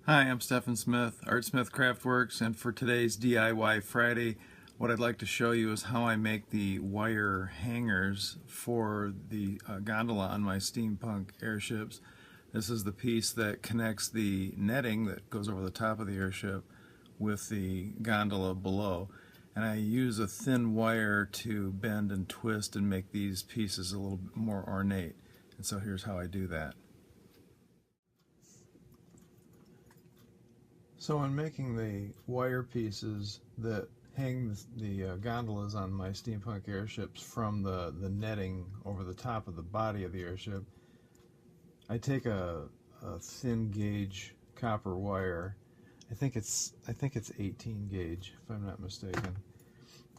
Hi, I'm Stephan Smith, Artsmith Craftworks, and for today's DIY Friday, what I'd like to show you is how I make the wire hangers for the gondola on my Steampunk airships. This is the piece that connects the netting that goes over the top of the airship with the gondola below. And I use a thin wire to bend and twist and make these pieces a little bit more ornate. And so here's how I do that. So in making the wire pieces that hang the gondolas on my Steampunk airships from the netting over the top of the body of the airship, I take a thin gauge copper wire. I think it's 18 gauge if I'm not mistaken,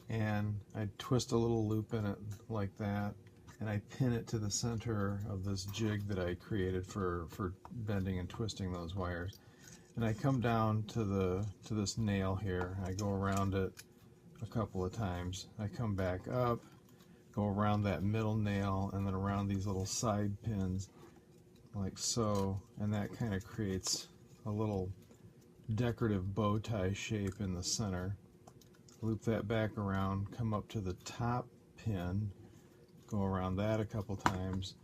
and I twist a little loop in it like that, and I pin it to the center of this jig that I created for bending and twisting those wires. And I come down to this nail here. I go around it a couple of times. I come back up, go around that middle nail, and then around these little side pins, like so. And that kind of creates a little decorative bow tie shape in the center. Loop that back around, come up to the top pin, go around that a couple times,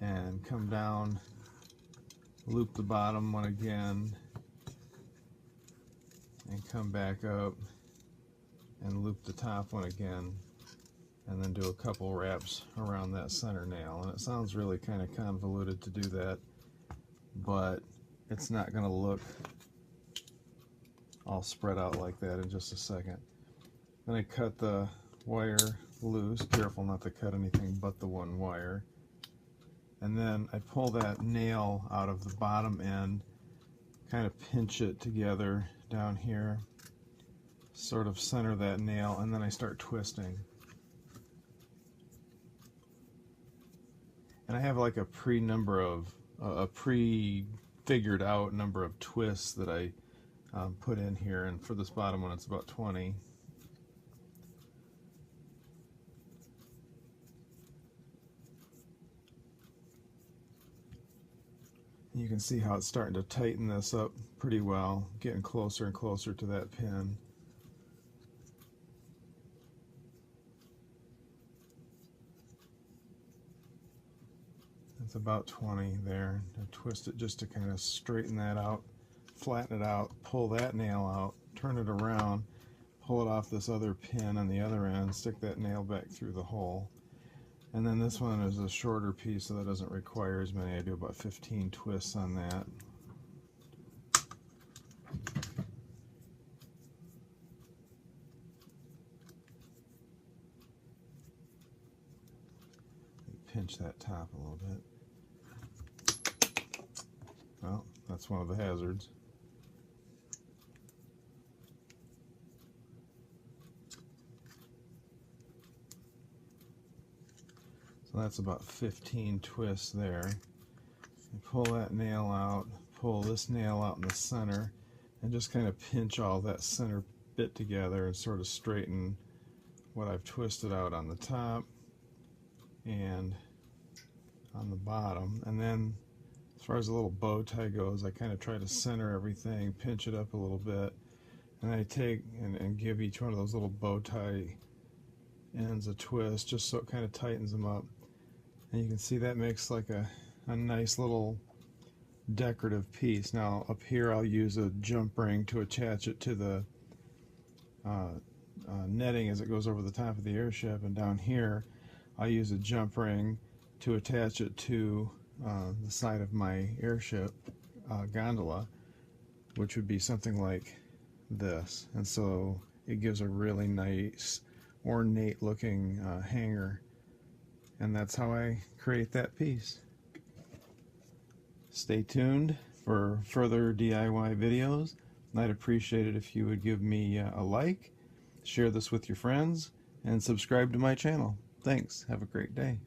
and come down, loop the bottom one again, and come back up and loop the top one again, and then do a couple wraps around that center nail. And it sounds really kind of convoluted to do that, but it's not going to look all spread out like that in just a second. Then I cut the wire loose, careful not to cut anything but the one wire, and then I pull that nail out of the bottom end, kind of pinch it together down here, sort of center that nail, and then I start twisting. And I have like a pre-figured out number of twists that I put in here, and for this bottom one it's about 20. You can see how it's starting to tighten this up pretty well, getting closer and closer to that pin. It's about 20 there. I twist it just to kind of straighten that out, flatten it out, pull that nail out, turn it around, pull it off this other pin on the other end, stick that nail back through the hole. And then this one is a shorter piece, so that doesn't require as many. I do about 15 twists on that. Pinch that top a little bit. Well, that's one of the hazards. So that's about 15 twists there. You pull that nail out, pull this nail out in the center, and just kind of pinch all that center bit together and sort of straighten what I've twisted out on the top and on the bottom. And then as far as the little bow tie goes, I kind of try to center everything, pinch it up a little bit, and I take and give each one of those little bow tie ends a twist just so it kind of tightens them up. And you can see that makes like a nice little decorative piece. Now up here I'll use a jump ring to attach it to the netting as it goes over the top of the airship, and down here I'll use a jump ring to attach it to the side of my airship gondola, which would be something like this. And so it gives a really nice ornate looking hanger, and that's how I create that piece. Stay tuned for further DIY videos. I'd appreciate it if you would give me a like, share this with your friends, and subscribe to my channel. Thanks. Have a great day.